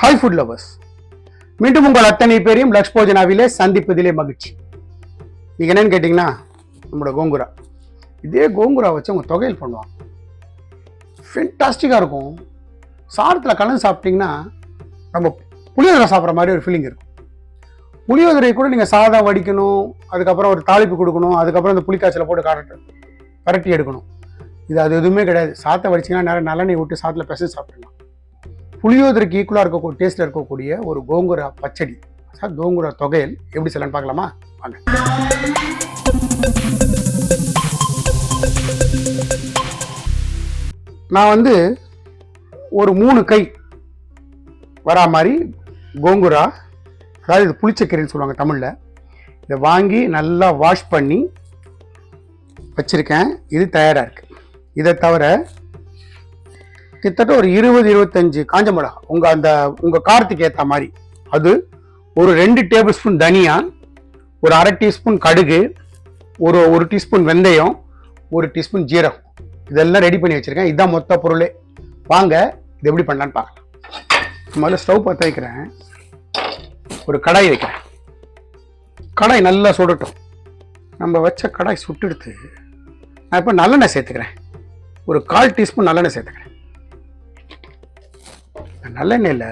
Hi food lovers, மீண்டும் உங்கள் அத்தனை பேரையும் லக்ஷ் போஜனாவிலே சந்திப்பதிலே மகிழ்ச்சி. நீங்கள் என்னன்னு கேட்டிங்கன்னா, நம்மளோட கோங்குரா. இதே கோங்குரா வச்சு அவங்க தொகையில் பண்ணுவாங்க. ஃபென்டாஸ்டிக்காக இருக்கும். சாதத்தில் கலந்து சாப்பிட்டிங்கன்னா நம்ம புளியோதரை சாப்பிட்ற மாதிரி ஒரு ஃபீலிங் இருக்கும். புளியோதரை கூட நீங்கள் சாதம் வடிக்கணும், அதுக்கப்புறம் ஒரு தாளிப்பு கொடுக்கணும், அதுக்கப்புறம் அந்த புளிக்காய்ச்சலை போட்டு கரட்டி எடுக்கணும். அது எதுவுமே கிடையாது. சாதத்தை வடிச்சிங்கன்னா நல்லெண்ணெய் விட்டு சாதத்தில் பிசைஞ்சு சாப்பிடலாம். புளியோதரைக்கு ஈக்குவலாக இருக்கக்கூடிய டேஸ்ட்டில் இருக்கக்கூடிய ஒரு கோங்குரா பச்சடி, கோங்குரா தொகையல் எப்படி செய்யலான்னு பார்க்கலாமா? வாங்க. நான் ஒரு 3 கை வரா மாதிரி கோங்குரா, அதாவது இது புளிச்சக்கீரைன்னு சொல்லுவாங்க தமிழில், இதை வாங்கி நல்லா வாஷ் பண்ணி வச்சுருக்கேன். இது தயாராக இருக்குது. இதை தவிர கிட்டத்தட்ட ஒரு 20-25 காஞ்ச மிளகா, உங்கள் காரத்துக்கு ஏற்ற மாதிரி, அது ஒரு 2 டேபிள் ஸ்பூன் தனியா, ஒரு 1/2 டீஸ்பூன் கடுகு, ஒரு டீஸ்பூன் வெந்தயம், 1 டீஸ்பூன் ஜீரகம், இதெல்லாம் ரெடி பண்ணி வச்சுருக்கேன். இதுதான் மொத்த பொருளே. வாங்க இது எப்படி பண்ணலான்னு பார்க்கலாம். முதல்ல ஸ்டவ் பற்ற வைக்கிறேன். ஒரு கடாய் வைக்கிறேன். கடாய் நல்லா சுடட்டும். நம்ம வச்ச கடாய் சுட்டெடுத்து நான் இப்போ நல்லெண்ணெய் சேர்த்துக்கிறேன். ஒரு 1/4 டீஸ்பூன் நல்லெண்ணெய் சேர்த்துக்கிறேன். நல்லெண்ணெயில்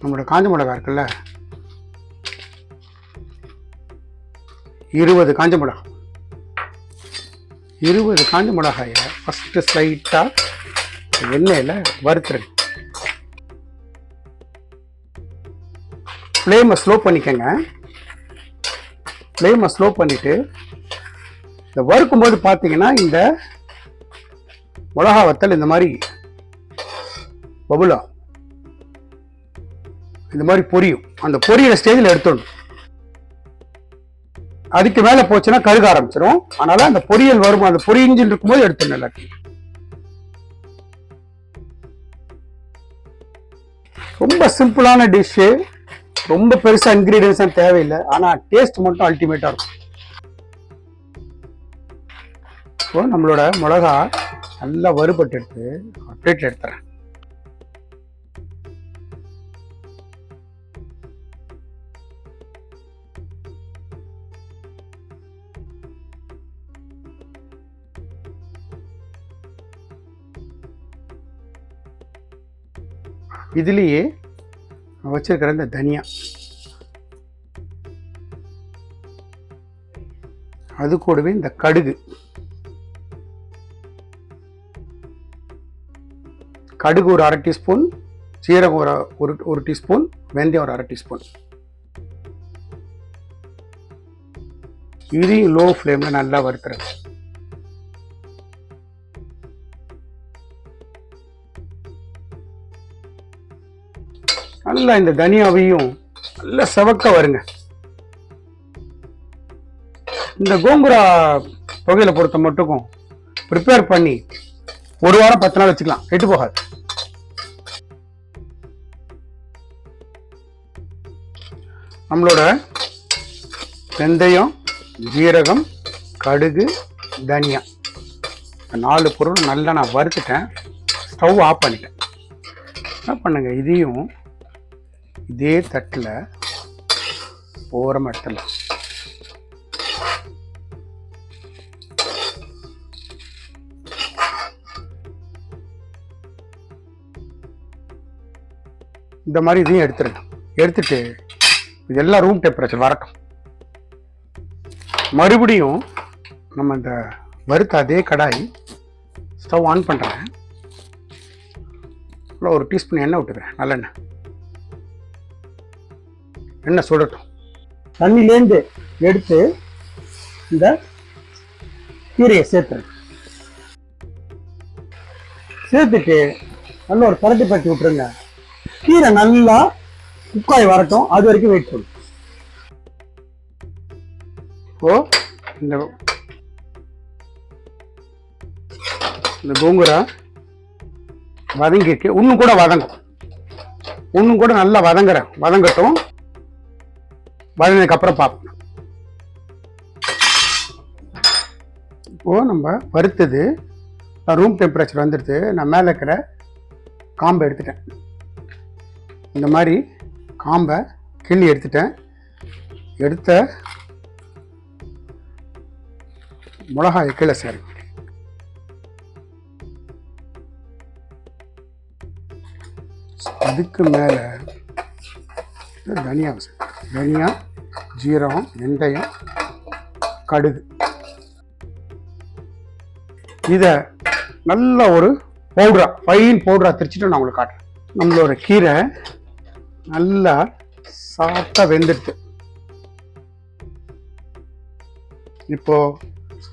நம்மளோட காஞ்ச மிளகா இருக்குல்ல, 20 காஞ்ச மிளகா, 20 காஞ்ச மிளகாயை ஃபஸ்ட்டு ஸ்லைட்டாக எண்ணெயில் வறுத்துருங்க. ஃப்ளேமை ஸ்லோ பண்ணிக்கங்க. ஃப்ளேமை ஸ்லோ பண்ணிவிட்டு இந்த வறுக்கும்போது பார்த்தீங்கன்னா இந்த மிளகா வத்தல் இந்த மாதிரி பபுலா இந்த மாதிரி பொரியும். அந்த பொரியிற ஸ்டேஜில் எடுத்துடணும். அதுக்கு மேலே போச்சுன்னா கருக ஆரம்பிச்சிடும். அதனால அந்த பொரியல் வரும், அந்த பொரிஞ்சில் இருக்கும்போது எடுத்துடணும் எல்லாத்தையும். ரொம்ப சிம்பிளான டிஷ்ஷு, ரொம்ப பெருசாக இன்க்ரீடியன்ஸும் தேவையில்லை, ஆனால் டேஸ்ட் மட்டும் அல்டிமேட்டாக இருக்கும். ஸோ நம்மளோட மிளகா நல்லா வறுபட்டு எடுத்து பிளேட் எடுத்துறேன். இதுலேயே வச்சிருக்கிற இந்த தனியா, அது கூடவே இந்த கடுகு, கடுகு ஒரு 1/2 டீஸ்பூன், சீரகம் ஒரு டீஸ்பூன், வெந்தயம் ஒரு 1/2 டீஸ்பூன். இதையும் லோ ஃப்ளேமில் நல்லா வறுத்துறேன். நல்லா இந்த தனியாவையும் நல்லா செவக்க வருங்க. இந்த கோங்குரா தொகையில பொறுத்த மட்டுக்கும் ப்ரிப்பேர் பண்ணி 1 வாரம் 10 நாள் வச்சுக்கலாம், கெட்டு போகாது. நம்மளோட வெந்தயம், ஜீரகம், கடுகு, தனியா 4 பொருள் நல்லா நான் வறுத்துட்டேன். ஸ்டவ் ஆஃப் பண்ணிட்டேன். என்ன பண்ணுங்க, இதையும் இதே தட்டில் ஓரமாக எடுத்துடலாம். இந்த மாதிரி இதையும் எடுத்துருங்க. எடுத்துட்டு இதெல்லாம் ரூம் டெம்பரேச்சர் வரட்டும். மறுபடியும் நம்ம இந்த வறுத்த அதே கடாய் ஸ்டவ் ஆன் பண்ணுறேன். ஒரு டீஸ்பூன் எண்ணெய் விட்டுக்கிறேன், நல்லெண்ணெய். எண்ணெய் சுடட்டும். தண்ணியிலேருந்து எடுத்து இந்த கீரையை சேர்த்துறேன். சேர்த்துட்டு நல்ல ஒரு பரட்டி பட்டி விட்டுருங்க. கீரை நல்லா குக்காய் வரட்டும், அது வரைக்கும் வெயிட் பண்ணும். இப்போ இந்த கோங்குரா வதங்கிருக்கு. இன்னும் கூட வதங்கும், இன்னும் கூட நல்லா வதங்கட்டும். வதங்கினதுக்கு அப்புறம் பார்ப்போம். இப்போ நம்ம வறுத்தது ரூம் டெம்பரேச்சர் வந்துடுது. நான் மேலே இருக்கிற காம்பை எடுத்துட்டேன். இந்த மாதிரி காம்பை கிள்ளி எடுத்துட்டேன். எடுத்த மிளகாயை கீழே சேருங்க. அதுக்கு மேலே தனியா, ஜீரகம், வெந்தயம், கடுகு, இதை நல்ல ஒரு பவுடரா, ஃபைன் பவுடரா திரிச்சிட்டு நான் உங்களுக்கு காட்டுறேன். நம்மளோட கீரை நல்லா சாஃப்டா வெந்துடுது. இப்போ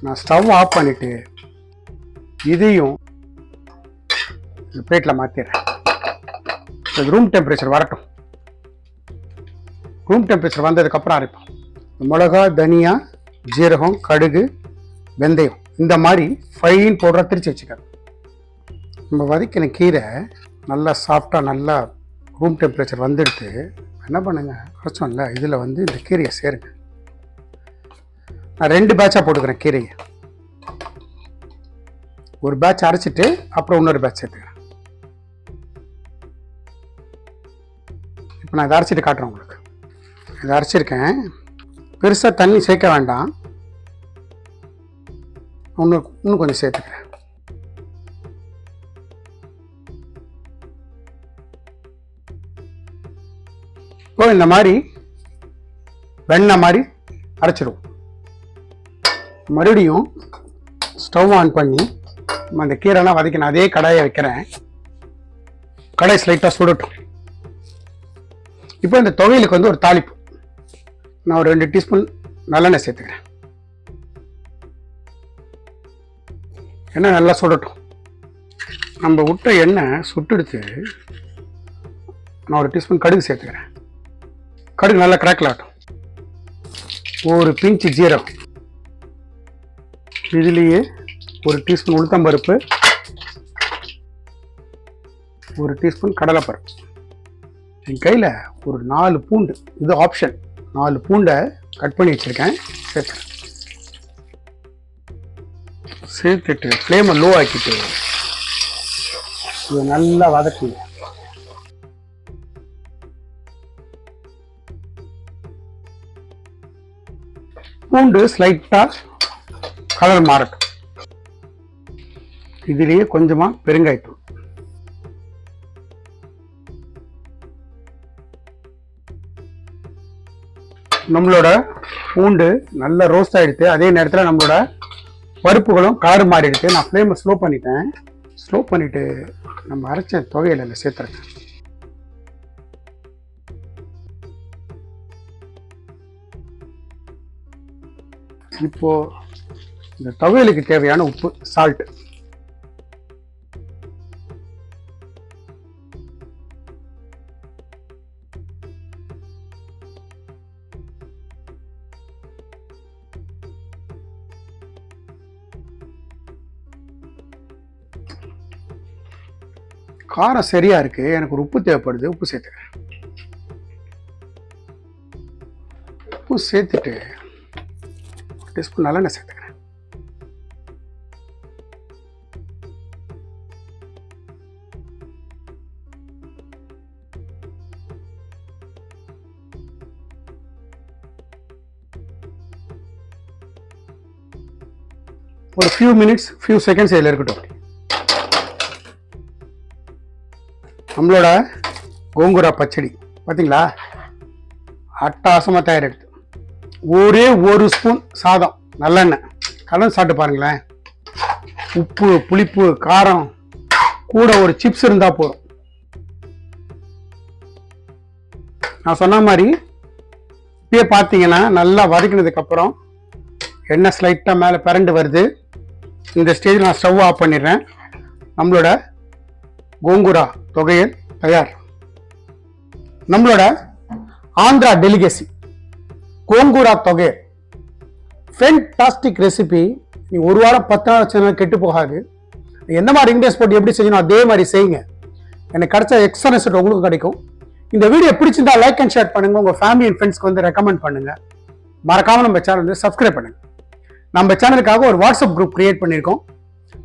நான் ஸ்டவ் ஆஃப் பண்ணிட்டு இதையும் பிளேட்ல மாத்திடுறேன். ரூம் டெம்பரேச்சர் வரட்டும். ரூம் டெம்பரேச்சர் வந்ததுக்கு அப்புறம் அரைப்போம். மிளகா, தனியா, ஜீரகம், கடுகு, வெந்தயம் இந்த மாதிரி ஃபைன் பவுடரா திரிச்சு வச்சுக்கணும். நம்ம வதக்கின கீரை நல்லா சாஃப்டா, நல்லா ரூம் டெம்பரேச்சர் வந்துடுத்து. என்ன பண்ணுங்க, குறைச்சோம்ல, இதில் வந்து இந்த கீரையை சேருங்க. நான் 2 பேட்சாக போட்டுக்கிறேன் கீரையை. ஒரு பேட்ச் அரைச்சிட்டு அப்புறம் இன்னொரு பேட்ச் சேர்த்துக்கிறேன். இப்போ நான் இதை அரைச்சிட்டு காட்டுறேன் உங்களுக்கு. இதை அரைச்சிருக்கேன். பெருசாக தண்ணி சேர்க்க வேண்டாம். இன்னும் கொஞ்சம் சேர்த்துக்கிறேன். இப்போ இந்த மாதிரி வெண்ணெய் மாதிரி அரைச்சிடுவோம். மறுபடியும் ஸ்டவ் ஆன் பண்ணி அந்த கீரைலாம் வதக்கின அதே கடாயை வைக்கிறேன். கடாய் ஸ்லைட்டாக சுடட்டும். இப்போ இந்த துவையலுக்கு வந்து ஒரு தாளிப்பு. நான் ஒரு 2 டீஸ்பூன் நல்லெண்ணெய் சேர்த்துக்கிறேன். எண்ணெய் நல்லா சுடட்டும். நம்ம விட்ட எண்ணெய் சுட்டெடுத்து நான் ஒரு டீஸ்பூன் கடுகு சேர்த்துக்கிறேன். கடுகு நல்லா கிராக்கில் ஆகட்டும். ஒரு பிஞ்சு ஜீரகம், இதுலேயே ஒரு டீஸ்பூன் உளுத்தம்பருப்பு, ஒரு டீஸ்பூன் கடலைப்பருப்பு. என் கையில் ஒரு 4 பூண்டு, இது ஆப்ஷன், 4 பூண்டை கட் பண்ணி வச்சுருக்கேன், சேர்த்துறேன். சேர்த்துட்டு ஃப்ளேமை லோ ஆக்கிட்டு இதை நல்லா வதக்குங்க. பூண்டு ஸ்லைட்டாக கலர் மாறட்டும். இதுலேயே கொஞ்சமாக பெருங்காயத்தூள், நம்மளோட பூண்டு நல்லா ரோஸ்ட் ஆகிடுது. அதே நேரத்தில் நம்மளோட பருப்புகளும் கலர் மாறிடுது. நான் ஃப்ளேமை ஸ்லோ பண்ணிட்டேன். ஸ்லோ பண்ணிவிட்டு நம்ம அரைச்ச தொகையில் சேர்த்துறேன். இப்போ இந்த துவையலுக்கு தேவையான உப்பு, சால்ட், காரம் சரியா இருக்கு, எனக்கு ஒரு உப்பு தேவைப்படுது, உப்பு சேர்த்துக்கிறேன். உப்பு சேர்த்துட்டு டீஸ்பூன் நல்லெண்ணெய் சேர்த்துக்கிறேன். ஒரு ஃபியூ செகண்ட்ஸ் இதில் இருக்கட்டும். நம்மளோட கோங்குரா பச்சடி பார்த்தீங்களா, அட்டகாசமாக தயாரிடுது. ஒரே ஒரு ஸ்பூன் சாதம், நல்லெண்ணெய் கலந்து சாப்பிட்டு பாருங்களேன். உப்பு, புளிப்பு, காரம் கூட ஒரு சிப்ஸ் இருந்தால் போதும். நான் சொன்ன மாதிரி இப்பயே பார்த்தீங்கன்னா நல்லா வதக்கினதுக்கப்புறம் எண்ணெய் ஸ்லைட்டாக மேலே பிறண்டு வருது. இந்த ஸ்டேஜில் நான் ஸ்டவ் ஆஃப் பண்ணிடுறேன். நம்மளோட கோங்குரா தொகையல் தயார். நம்மளோட ஆந்திரா டெலிகேசி கோங்குரா தொகையல் ஃபேன்டாஸ்டிக் ரெசிபி. நீ ஒரு வாரம் 10 நாள் வச்சதுனால கெட்டு போகாது. எந்த மாதிரி இன்கிரீடியன்ஸ் போட்டு எப்படி செய்யணும் அதே மாதிரி செய்யுங்க. எனக்கு கிடைச்ச எக்ஸ்ட்ரா ரெசிபி உங்களுக்கு கிடைக்கும். இந்த வீடியோ பிடிச்சிருந்தா லைக் அண்ட் ஷேர் பண்ணுங்க. உங்க ஃபேமிலி அண்ட் ஃப்ரெண்ட்ஸ்க்கு வந்து ரெக்கமெண்ட் பண்ணுங்க. மறக்காம நம்ம சேனல் வந்து சப்ஸ்கிரைப் பண்ணுங்க. நம்ம சேனலுக்காக ஒரு வாட்ஸ்அப் குரூப் கிரியேட் பண்ணியிருக்கோம்.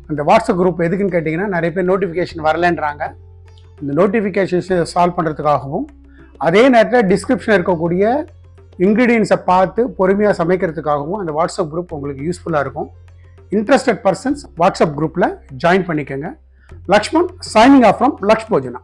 அந்த வாட்ஸ்அப் குரூப் எதுக்குன்னு கேட்டிங்கன்னா, நிறைய பேர் நோட்டிஃபிகேஷன் வரலன்றாங்க. இந்த நோட்டிஃபிகேஷன்ஸை சால்வ் பண்ணுறதுக்காகவும், அதே நேரத்தில் டிஸ்கிரிப்ஷனில் இருக்கக்கூடிய இன்க்ரீடியன்ஸை பார்த்து பொறுமையாக சமைக்கிறதுக்காகவும் அந்த வாட்ஸ்அப் குரூப் உங்களுக்கு யூஸ்ஃபுல்லாக இருக்கும். இன்ட்ரெஸ்டட் பர்சன்ஸ் வாட்ஸ்அப் குரூப்பில் ஜாயின் பண்ணிக்கோங்க. Lakshman signing off from Laksh Yojana.